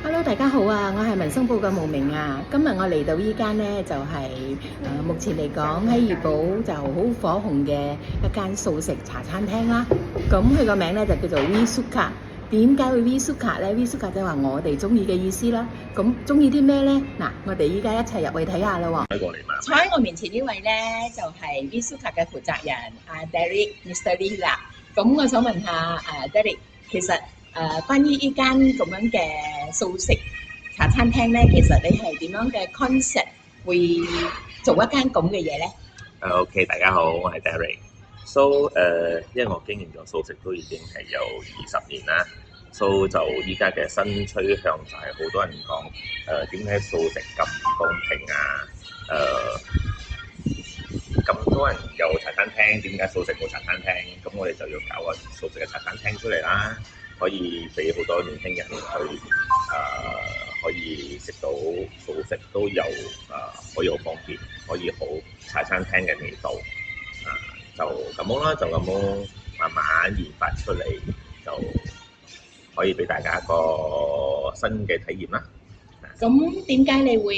Hello，大家好啊！我係民生報嘅慕明啊。今日我嚟到依間呢，就係、目前嚟講喺怡保就好火紅嘅一間素食茶餐廳啦。咁佢個名咧就叫做 V Suka。點解會 V Suka 咧？V Suka 就係話我哋中意嘅意思啦。咁中意啲咩咧？嗱，我哋依家一齊入去睇下啦喎。坐喺我面前呢位咧就係、V Suka 嘅負責人阿 Derek，Mr. Lee 啦。咁我想問下Derek，其實關於依間咁樣嘅素食茶餐廳咧，其實你係點樣嘅 concept 會做一間咁嘅嘢咧OK，大家好，我係 Derek。因為我經營咗素食都已經係有20年啦。就依家嘅新趨向就係好多人講點解素食咁唔公平啊？咁多人有茶餐廳，點解素食冇茶餐廳？咁我哋就要搞個素食嘅茶餐廳出嚟啦，可以俾好多年輕人去可以食到素食都有可以好方便，可以好茶餐廳嘅味道就咁樣啦，就咁樣慢慢研發出嚟，就可以俾大家一個新嘅體驗啦。咁點解你會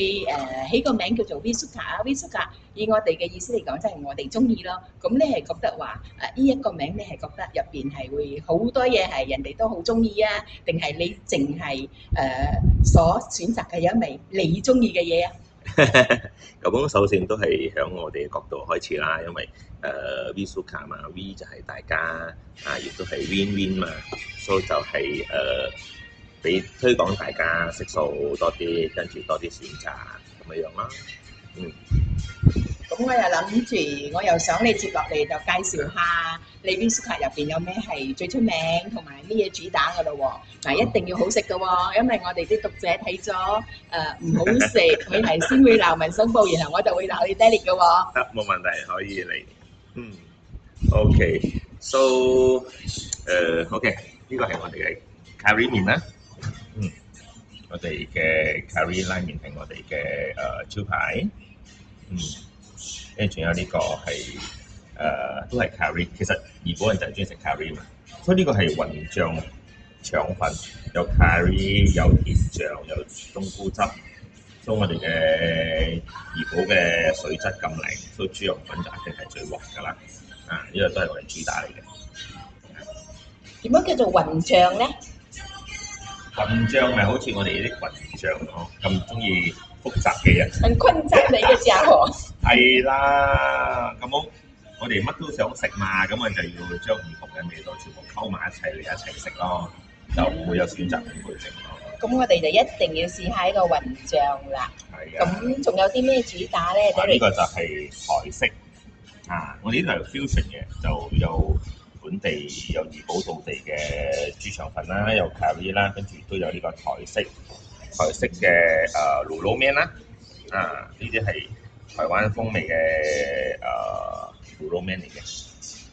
起個名叫做 V Suka 啊？V Suka 以我哋嘅意思嚟講，即係我哋中意咯。咁你係覺得話呢一個名，你係覺得入邊係會好多嘢係人哋都好中意啊？定係你淨係所選擇嘅因為你中意嘅嘢啊？咁首先都係響我哋嘅角度開始啦，因為V Suka 嘛 ，V 就係大家亦都係 Win Win 嘛，所以就係俾推廣大家食素多啲，跟住多啲選擇咁樣啦。咁我又諗住，我又想你接落嚟就介紹下你 V Suka 入邊有咩係最出名，同埋咩嘢主打噶咯喎。嗱，一定要好食噶喎，因為我哋啲讀者睇咗唔好食，佢係先會鬧民生報，然後我就會鬧你爹哋噶喎。得，冇問題，可以嚟。OK，呢個係我哋嘅 curry 麵啦。我哋嘅 curry 拉麵係我哋嘅招牌。跟住仲有呢個係都係 curry， 其實怡保人就係中意食 curry 嘛，所以呢個係混醬腸粉，有 curry 有甜醬有冬菇汁，所以我哋嘅怡保嘅水質咁靚，所以豬肉粉就一定係最黃㗎啦。呢個都係我哋主打嚟嘅。點樣叫做混醬咧？混醬咪好似我哋啲混醬咯，咁中意複雜嘅人。很昆雜你嘅家伙。係啦，咁我哋乜都想食嘛，咁我就要將唔同嘅味道全部溝埋一齊嚟一齊食咯，就唔會有選擇唔會食咯。咁我哋就一定要試下呢個混醬啦。係啊。咁仲有啲咩主打咧？呢個就係台式我哋呢度係 fusion 嘅，就有本地有怡保道地嘅豬腸粉啦，有 curry 啦，跟住都有呢個台式嘅滷撈麵啦。呢啲係台灣風味嘅滷撈麵嚟嘅。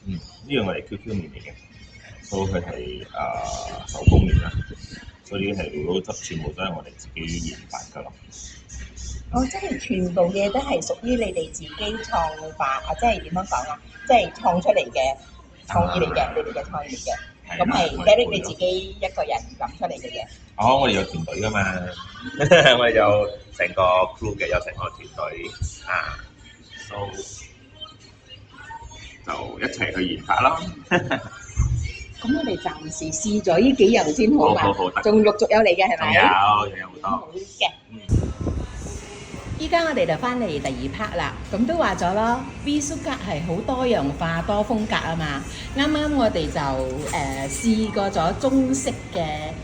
呢樣我哋 QQ 麵嚟嘅，所以佢係手工麵啦，所以呢啲係滷撈汁，全部都係我哋自己研發㗎咯。即係全部嘢都係屬於你哋自己創發即係點樣講啊？即係創出嚟嘅創意嚟嘅，你哋嘅創意嚟嘅。咁係 Derek 你自己一個人諗出嚟嘅嘢。我哋有團隊㗎嘛，我哋有成個 crew 嘅，有成個團隊就一齊去研發咯。咁我哋暫時試咗呢幾樣先好嘛？仲陸續有嚟嘅係咪？有好多。好嘅。依家我哋就翻嚟第二 part 啦，咁都話咗咯 ，V Suka 係好多樣化、多風格啊嘛。啱啱我哋就試過咗中式嘅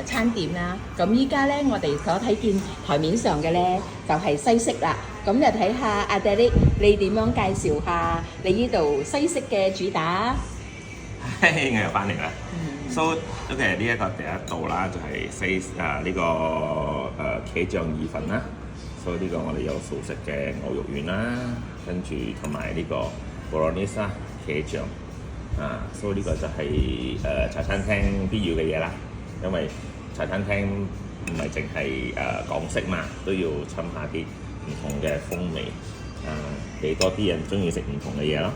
餐點啦，咁依家咧我哋所睇見台面上嘅咧就係西式啦。咁就睇下阿 Derek 你點樣介紹下你呢度西式嘅主打。我又翻嚟啦。其實呢一個第一道啦，就係呢個茄醬意粉啦。呢個我哋有素食嘅牛肉丸啦，跟住同埋呢個 Bolognese 茄醬所以呢個就係茶餐廳必要嘅嘢啦。因為茶餐廳唔係淨係港式嘛，都要襯下啲唔同嘅風味俾多啲人中意食唔同嘅嘢咯。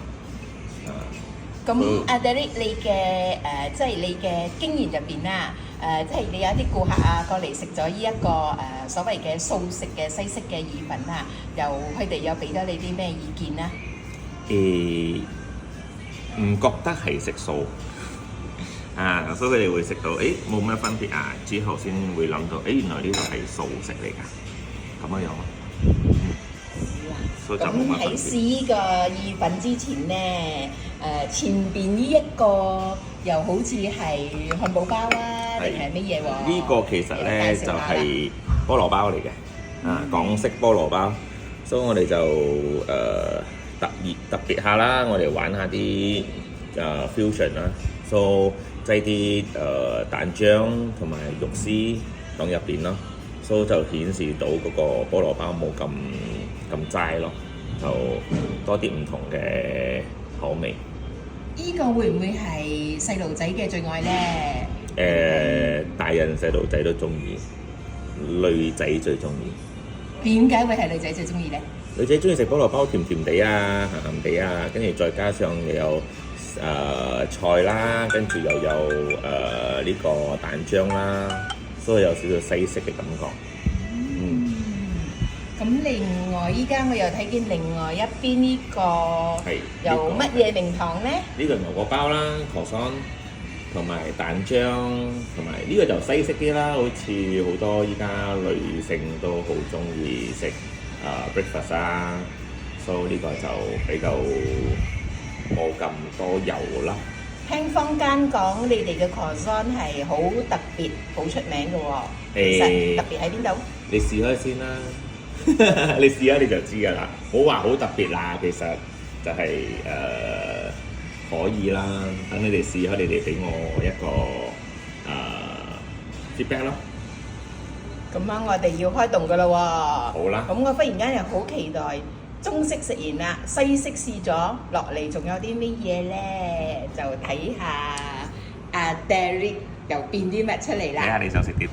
咁阿 Derek 你嘅即係你嘅經驗入邊啦，即係你有啲顧客啊過嚟食咗呢一個所謂嘅素食嘅西式嘅意粉啊，佢哋有俾咗你啲咩意見咧？唔覺得係食素所以佢哋會食到冇咩分別之後先會諗到原來呢個係素食嚟㗎，咁樣咯。所以就冇乜分咁喺試呢個意粉之前咧，前邊呢一個又好似係漢堡包啊，定係乜嘢喎？呢個其實咧就係菠蘿包嚟嘅，港式菠蘿包，所以我哋就特別下啦，我哋玩下啲fusion 啦，所以擠啲蛋漿同埋肉絲喺入邊咯，所以就顯示到嗰個菠蘿包冇咁齋咯，就多啲唔同嘅口味。呢個會唔會係細路仔嘅最愛咧？大人細路仔都中意，女仔最中意。點解會係女仔最中意咧？女仔中意食菠蘿包，甜甜地啊，鹹鹹地啊，跟住再加上又有菜啦，跟住又有呢個蛋漿啦，所以有少少西式嘅感覺。咁另外依家我又睇見另外一邊呢個有乜嘢名堂咧？呢個牛角包啦，croissant同埋蛋漿，同埋呢個就西式啲啦，好似好多依家女性都好中意食breakfast 啊，所以呢個就比較冇咁多油啦。聽坊間講你哋嘅 croissant 係好特別、好出名嘅喎，其實特別喺邊度？你試開先啦。你試下你就知㗎啦，冇話好特別啦，其實就係可以啦。等你哋試下，你哋俾我一個feedback 咯。咁樣我哋要開動㗎啦喎。好啦。咁我忽然間又好期待中式食完啦，西式試咗落嚟，仲有啲乜嘢咧？就睇下阿 Derek 又變啲乜出嚟啦。睇下你想食啲，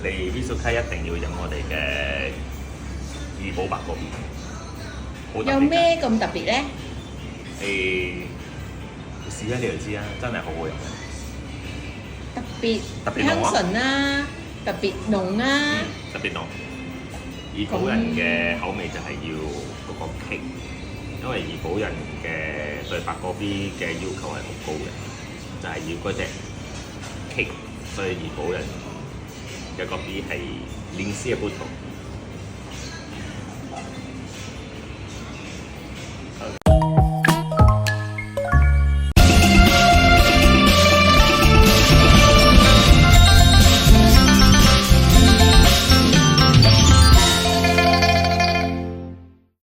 你 Visuka 一定要飲我哋嘅怡寶白果邊，好特別㗎。有咩咁特別咧？試下你就知啦，真係好好飲嘅。特別香醇啦，特別濃啊，特別濃。怡寶人嘅口味就係要嗰個 cake，因為怡寶人嘅對白果邊嘅要求係好高嘅，就係要嗰隻 cake，所以怡寶人嘅果邊係連絲嘅不同。